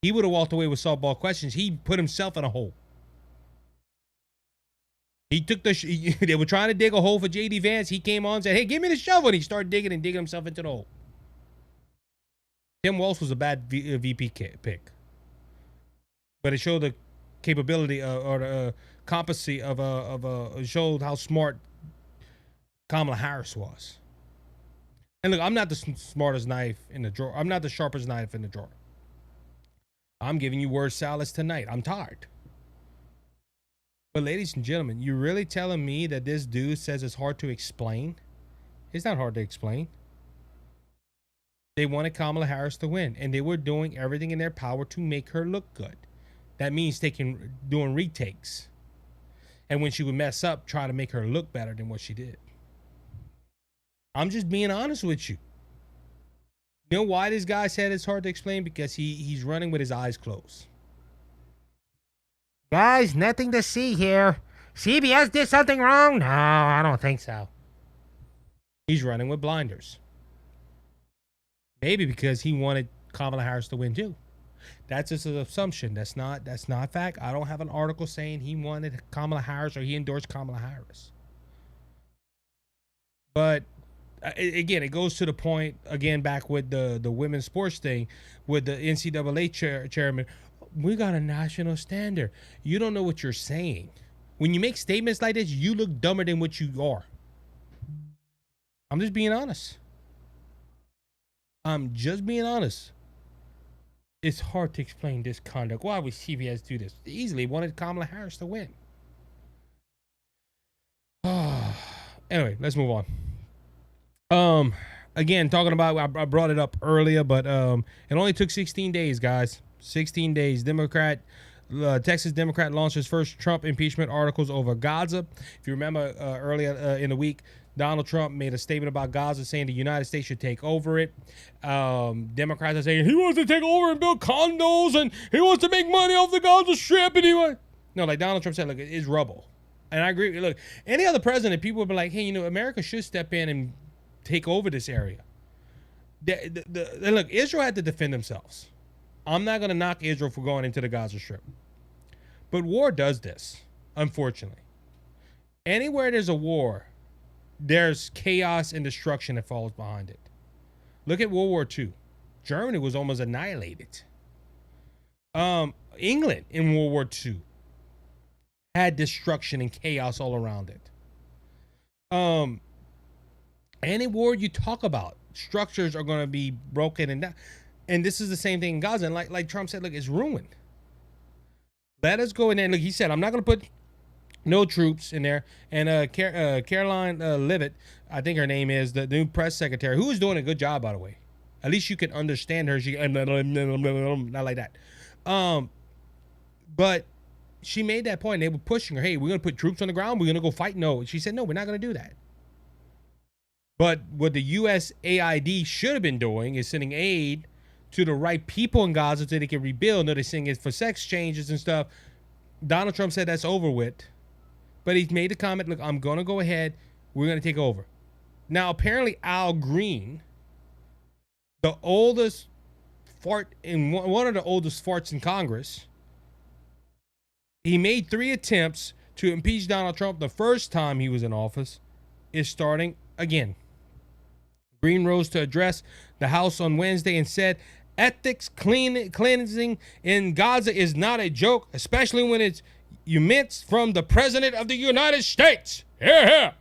he would have walked away with softball questions. He put himself in a hole. He took they were trying to dig a hole for J.D. Vance. He came on and said, hey, give me the shovel. And he started digging himself into the hole. Tim Walz was a bad VP pick. But it showed the capability or the competency showed how smart Kamala Harris was. And look, I'm not the smartest knife in the drawer. I'm not the sharpest knife in the drawer. I'm giving you word salads tonight. I'm tired. But ladies and gentlemen, you're really telling me that this dude says it's hard to explain? It's not hard to explain. They wanted Kamala Harris to win, and they were doing everything in their power to make her look good. That means doing retakes. And when she would mess up, try to make her look better than what she did. I'm just being honest with you. You know why this guy said it's hard to explain? Because he's running with his eyes closed. Guys, nothing to see here. CBS did something wrong? No, I don't think so. He's running with blinders. Maybe because he wanted Kamala Harris to win too. That's just an assumption. That's not fact. I don't have an article saying he wanted Kamala Harris or he endorsed Kamala Harris. But again, it goes to the point, again, back with the women's sports thing, with the NCAA chairman. We got a national standard. You don't know what you're saying. When you make statements like this, you look dumber than what you are. I'm just being honest. I'm just being honest. It's hard to explain this conduct. Why would CBS do this? They easily wanted Kamala Harris to win. Anyway, let's move on. Again, talking about, I brought it up earlier, but it only took 16 days, guys. 16 days. Texas Democrat launched his first Trump impeachment articles over Gaza. If you remember earlier in the week, Donald Trump made a statement about Gaza saying the United States should take over it. Democrats are saying he wants to take over and build condos and he wants to make money off the Gaza Strip. And like Donald Trump said, look, it's rubble. And I agree. Look, any other president, people would be like, hey, America should step in and take over this area. Look, Israel had to defend themselves. I'm not going to knock Israel for going into the Gaza Strip. But war does this, unfortunately. Anywhere there's a war, there's chaos and destruction that follows behind it. Look at World War II. Germany was almost annihilated. England in World War II had destruction and chaos all around it. Any war you talk about, structures are going to be broken and down. And this is the same thing in Gaza. And like Trump said, look, it's ruined. Let us go in there. And look, he said, I'm not going to put no troops in there. And Caroline Leavitt, I think her name is, the new press secretary, who is doing a good job, by the way. At least you can understand her. She not like that. But she made that point. They were pushing her. Hey, we're going to put troops on the ground. We're going to go fight. No. She said, no, we're not going to do that. But what the USAID should have been doing is sending aid to the right people in Gaza so they can rebuild. No, they're saying it's for sex changes and stuff. Donald Trump said that's over with. But he's made the comment, look, I'm going to go ahead. We're going to take over. Now, apparently Al Green, the oldest fart in one of the oldest farts in Congress, he made 3 attempts to impeach Donald Trump the first time he was in office, is starting again. Green rose to address the House on Wednesday and said, ethics cleansing in Gaza is not a joke, especially when it's immense from the President of the United States. Yeah.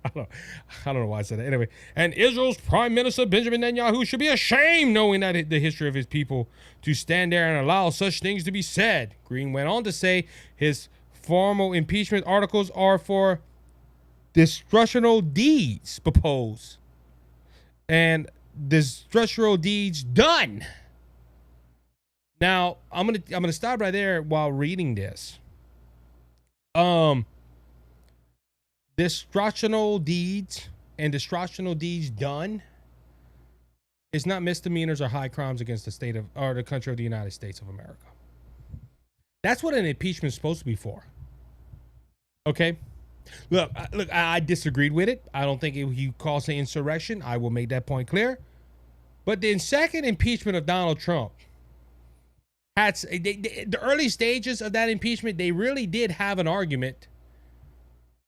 I don't know why I said that. Anyway, and Israel's Prime Minister Benjamin Netanyahu should be ashamed knowing that the history of his people to stand there and allow such things to be said. Green went on to say his formal impeachment articles are for destructional deeds proposed and destructional deeds done. Now, I'm gonna stop right there while reading this. Destructional deeds and destructional deeds done is not misdemeanors or high crimes against the state of or the country of the United States of America. That's what an impeachment is supposed to be for. Okay? Look, I disagreed with it. I don't think he caused an insurrection. I will make that point clear. But the second impeachment of Donald Trump, the early stages of that impeachment, they really did have an argument.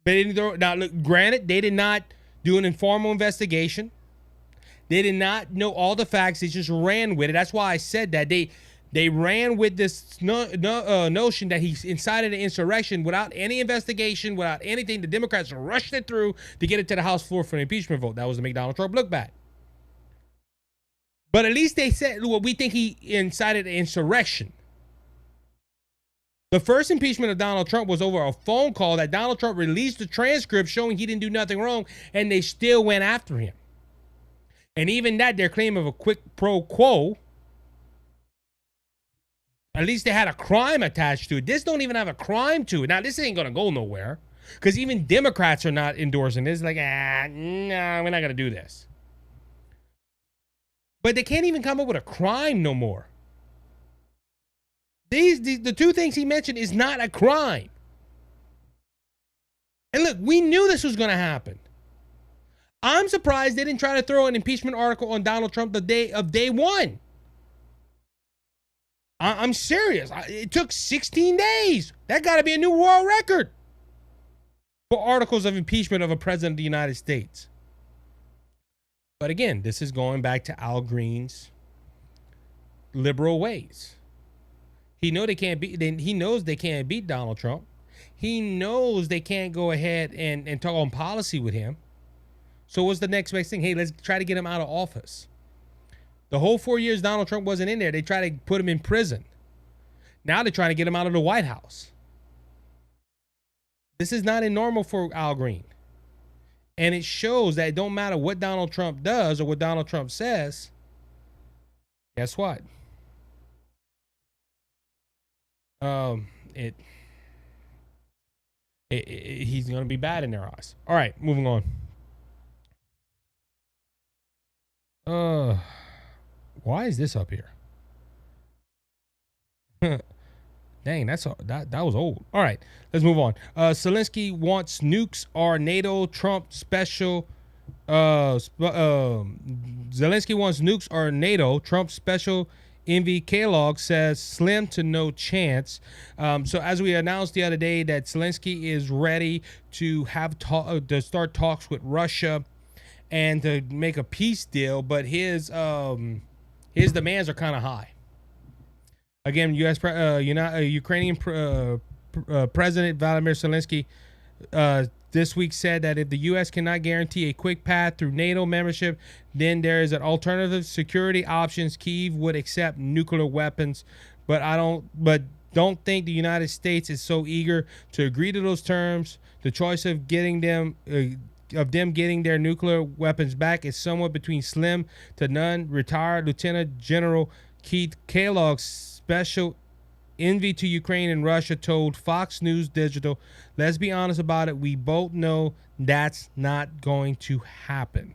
But now, look, granted, they did not do an informal investigation. They did not know all the facts. They just ran with it. That's why I said that they ran with this notion that he incited an insurrection without any investigation, without anything. The Democrats rushed it through to get it to the House floor for an impeachment vote. That was to make Donald Trump look bad. But at least they said, well, we think he incited an insurrection. The first impeachment of Donald Trump was over a phone call that Donald Trump released the transcript showing he didn't do nothing wrong, and they still went after him. And even that, their claim of a quid pro quo, at least they had a crime attached to it. This don't even have a crime to it. Now, this ain't going to go nowhere because even Democrats are not endorsing this. Like, no, we're not going to do this. But they can't even come up with a crime no more. The two things he mentioned is not a crime. And look, we knew this was going to happen. I'm surprised they didn't try to throw an impeachment article on Donald Trump the day of day one. I'm serious. It took 16 days. That got to be a new world record for articles of impeachment of a president of the United States. But again, this is going back to Al Green's liberal ways. He knows they can't beat Donald Trump. He knows they can't go ahead and talk on policy with him. So what's the next best thing? Hey, let's try to get him out of office. The whole 4 years Donald Trump wasn't in there, they tried to put him in prison. Now they're trying to get him out of the White House. This is not normal for Al Green. And it shows that it don't matter what Donald Trump does or what Donald Trump says. Guess what? He's going to be bad in their eyes. All right, moving on. Why is this up here? Dang, that was old. All right, let's move on. Zelenskyy wants nukes or NATO. Trump special. Zelenskyy wants nukes or NATO. Trump special envoy Kellogg says slim to no chance. So as we announced the other day that Zelenskyy is ready to have to start talks with Russia and to make a peace deal, but his demands are kind of high. Again, Ukrainian President Volodymyr Zelenskyy this week said that if the U.S. cannot guarantee a quick path through NATO membership, then there is an alternative security options. Kyiv would accept nuclear weapons, but don't think the United States is so eager to agree to those terms. The choice of getting them getting their nuclear weapons back is somewhat between slim to none. Retired Lieutenant General Keith Kellogg, special envoy to Ukraine and Russia, told Fox News Digital, "Let's be honest about it. We both know that's not going to happen."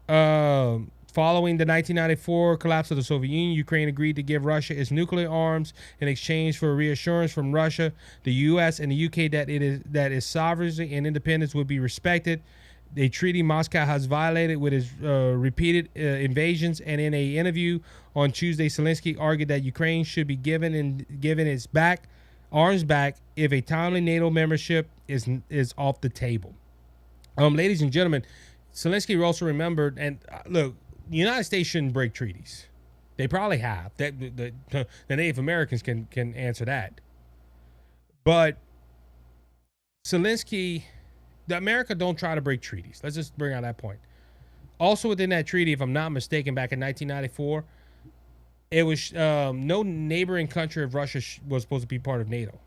Following the 1994 collapse of the Soviet Union, Ukraine agreed to give Russia its nuclear arms in exchange for reassurance from Russia, the U.S., and the U.K. that its sovereignty and independence would be respected. A treaty Moscow has violated with its repeated invasions. And in an interview on Tuesday, Zelenskyy argued that Ukraine should be given its arms back if a timely NATO membership is off the table. Ladies and gentlemen, Zelenskyy also remembered, and look, the United States shouldn't break treaties. They probably have. The Native Americans can answer that. But Zelenskyy, America don't try to break treaties. Let's just bring out that point. Also within that treaty, if I'm not mistaken, back in 1994, it was no neighboring country of Russia was supposed to be part of NATO.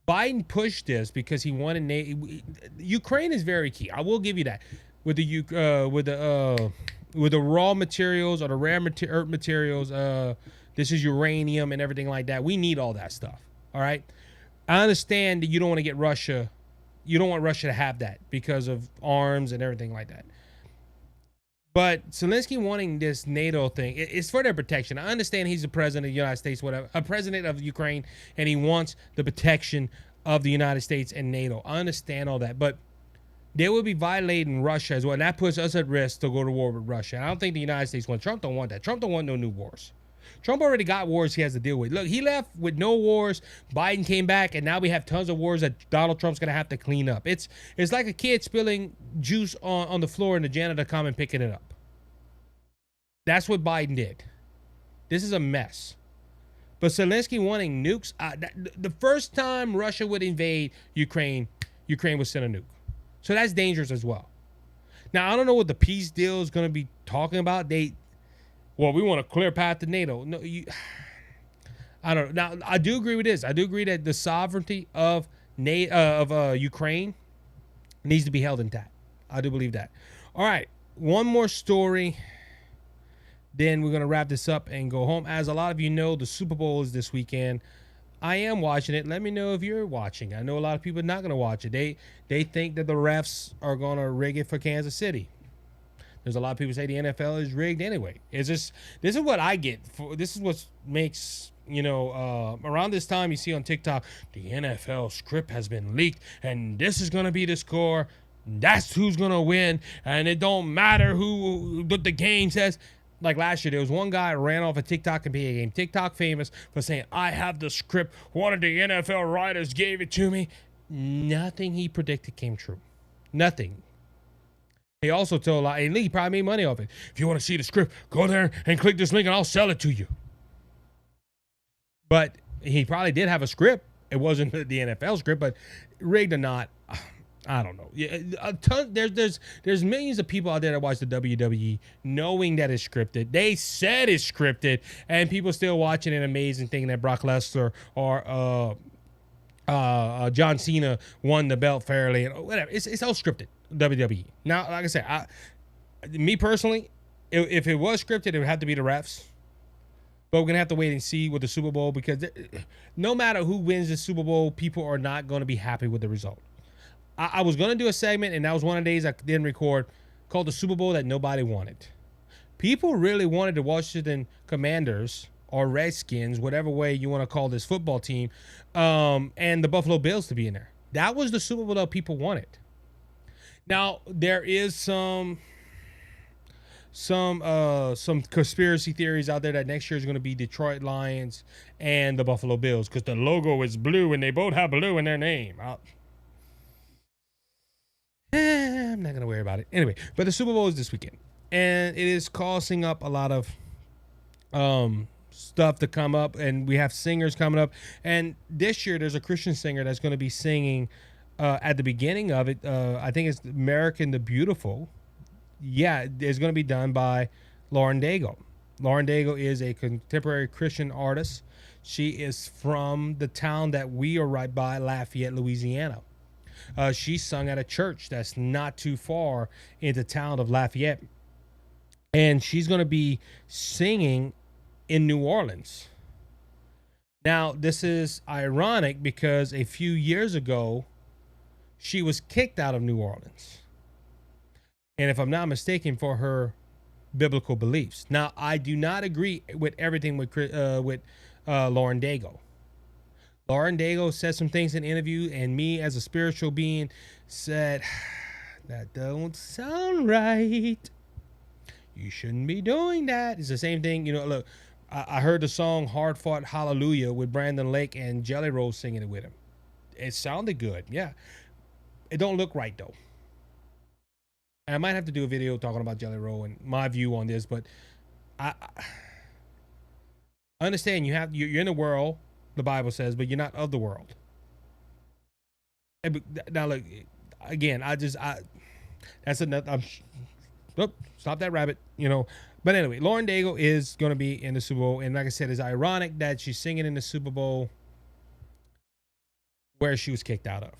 Biden pushed this because he wanted NATO. Ukraine is very key. I will give you that. With the raw materials or the rare earth materials, this is uranium and everything like that. We need all that stuff. All right. I understand that you don't want to get Russia. You don't want Russia to have that because of arms and everything like that. But Zelenskyy wanting this NATO thing, it's for their protection. I understand he's the president of the United States, whatever, a president of Ukraine, and he wants the protection of the United States and NATO. I understand all that, but they will be violating Russia as well, and that puts us at risk to go to war with Russia. I don't think the United States wants. Trump don't want that. Trump don't want no new wars. Trump already got wars he has to deal with. Look, he left with no wars. Biden came back, and now we have tons of wars that Donald Trump's going to have to clean up. It's like a kid spilling juice on the floor and the janitor come and picking it up. That's what Biden did. This is a mess. But Zelenskyy wanting nukes, the first time Russia would invade Ukraine would send a nuke. So that's dangerous as well. Now, I don't know what the peace deal is going to be talking about. We want a clear path to NATO. No, I don't know. Now, I do agree with this. I do agree that the sovereignty of Ukraine needs to be held intact. I do believe that. All right. one more story. Then we're going to wrap this up and go home. As a lot of you know, the Super Bowl is this weekend. I am watching it. Let me know if you're watching. I know a lot of people are not going to watch it. They think that the refs are going to rig it for Kansas City. There's a lot of people say the NFL is rigged anyway. This is what I get. This is what makes, around this time you see on TikTok, the NFL script has been leaked and this is going to be the score. That's who's going to win. And it don't matter what the game says. Like last year, there was one guy who ran off a TikTok and NBA game. TikTok famous for saying, I have the script. One of the NFL writers gave it to me. Nothing he predicted came true. Nothing. He also told, and he probably made money off it. If you want to see the script, go there and click this link and I'll sell it to you. But he probably did have a script. It wasn't the NFL script, but rigged or not, I don't know. There's millions of people out there that watch the WWE knowing that it's scripted. They said it's scripted, and people still watching an amazing thing that Brock Lesnar or John Cena won the belt fairly and whatever. It's all scripted. WWE. Now, like I said, me personally, if it was scripted, it would have to be the refs. But we're gonna have to wait and see with the Super Bowl because no matter who wins the Super Bowl, people are not going to be happy with the result. I was going to do a segment, and that was one of the days I didn't record, called the Super Bowl that nobody wanted. People really wanted the Washington Commanders or Redskins, whatever way you want to call this football team, and the Buffalo Bills to be in there. That was the Super Bowl that people wanted. Now, there is some conspiracy theories out there that next year is going to be Detroit Lions and the Buffalo Bills because the logo is blue, and they both have blue in their name. I'm not going to worry about it. Anyway, but the Super Bowl is this weekend. And it is causing up a lot of stuff to come up. And we have singers coming up. And this year, there's a Christian singer that's going to be singing at the beginning of it. I think it's American the Beautiful. Yeah, it's going to be done by Lauren Daigle. Lauren Daigle is a contemporary Christian artist. She is from the town that we are right by, Lafayette, Louisiana. She sung at a church that's not too far in the town of Lafayette. And she's going to be singing in New Orleans. Now, this is ironic because a few years ago, she was kicked out of New Orleans. And if I'm not mistaken, for her biblical beliefs. Now, I do not agree with everything with Lauren Daigle. Lauren Daigle said some things in an interview, and me as a spiritual being said, that don't sound right. You shouldn't be doing that. It's the same thing. Look, I heard the song Hard Fought Hallelujah with Brandon Lake and Jelly Roll singing it with him. It sounded good. Yeah. It don't look right, though. And I might have to do a video talking about Jelly Roll and my view on this, but I understand you're in the world, the Bible says, but you're not of the world. Now, look, again, that's another. Stop that rabbit, But anyway, Lauren Daigle is going to be in the Super Bowl, and like I said, it's ironic that she's singing in the Super Bowl where she was kicked out of.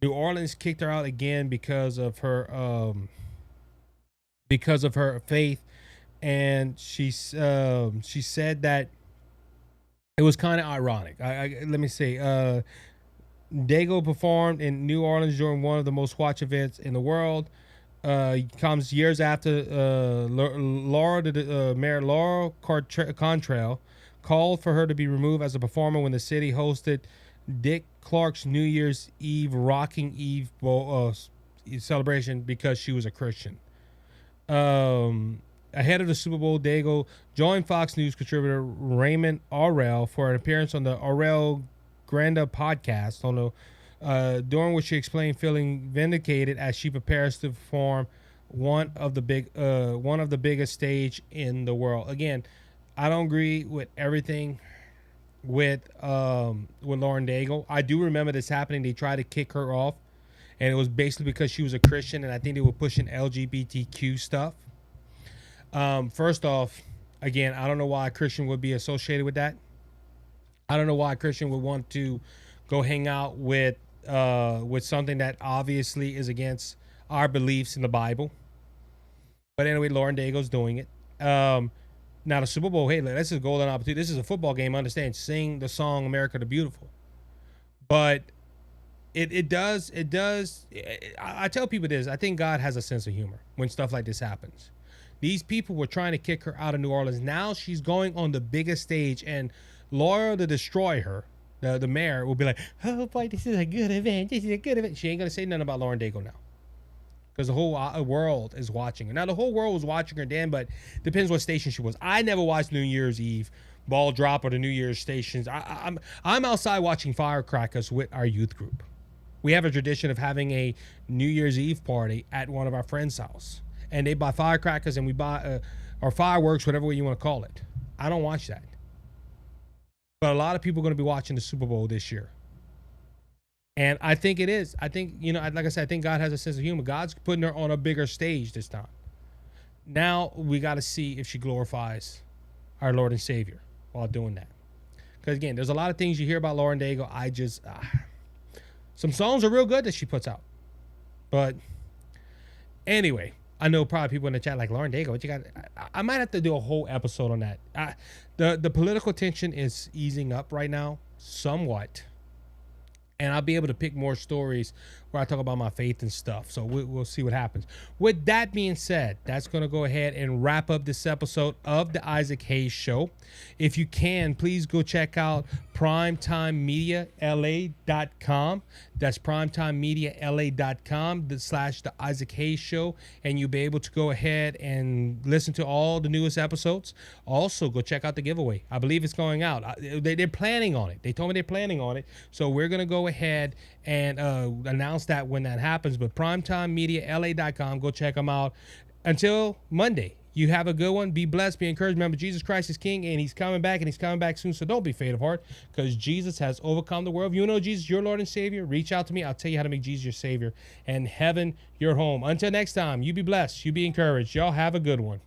New Orleans kicked her out again because of her faith, and she said that it was kind of ironic. Let me say, Daigle performed in New Orleans during one of the most watched events in the world. Comes years after Mayor Laura Contrail called for her to be removed as a performer when the city hosted Dick Clark's New Year's Eve Rocking Eve celebration because she was a Christian. Ahead of the Super Bowl, Daigle joined Fox News contributor Raymond Arrell for an appearance on the Arrell Granda podcast, during which she explained feeling vindicated as she prepares to perform one of the biggest stage in the world. Again, I don't agree with everything with Lauren Daigle. I do remember this happening. They tried to kick her off, and it was basically because she was a Christian, and I think they were pushing LGBTQ stuff. First off, again, I don't know why a Christian would be associated with that. I don't know why a Christian would want to go hang out with something that obviously is against our beliefs in the Bible. But anyway, Lauren Daigle's doing it. Now the Super Bowl, hey, this is a golden opportunity. This is a football game. Understand? Sing the song "America the Beautiful." But it does. I tell people this. I think God has a sense of humor when stuff like this happens. These people were trying to kick her out of New Orleans. Now she's going on the biggest stage, and Laura the Destroyer, the mayor, will be like, "Oh boy, this is a good event. This is a good event." She ain't gonna say nothing about Lauren Daigle now, because the whole world is watching her. Now the whole world was watching her then, but depends what station she was. I never watched New Year's Eve ball drop or the New Year's stations. I'm outside watching firecrackers with our youth group. We have a tradition of having a New Year's Eve party at one of our friends' house, and they buy firecrackers and we buy or fireworks, whatever way you want to call it. I don't watch that, but a lot of people are going to be watching the Super Bowl this year. And I think it is. I think, like I said, I think God has a sense of humor. God's putting her on a bigger stage this time. Now we got to see if she glorifies our Lord and Savior while doing that. Because again, there's a lot of things you hear about Lauren Daigle. Some songs are real good that she puts out. But anyway, I know probably people in the chat like, Lauren Daigle, what you got? I might have to do a whole episode on that. The political tension is easing up right now, somewhat. And I'll be able to pick more stories where I talk about my faith and stuff. So we'll see what happens. With that being said, that's going to go ahead and wrap up this episode of the Isaac Hayes Show. If you can, please go check out primetimemediala.com. That's primetimemediala.com / the Isaac Hayes Show. And you'll be able to go ahead and listen to all the newest episodes. Also, go check out the giveaway. I believe it's going out. They're planning on it. They told me they're planning on it. So we're going to go ahead and announce that when that happens. But primetimemediala.com, go check them out. Until Monday, you have a good one. Be blessed, be encouraged. Remember, Jesus Christ is King, and he's coming back, and he's coming back soon. So don't be faint of heart, because Jesus has overcome the world. If you know Jesus, your Lord and Savior, reach out to me. I'll tell you how to make Jesus your Savior and heaven your home. Until next time, you be blessed, you be encouraged. Y'all have a good one.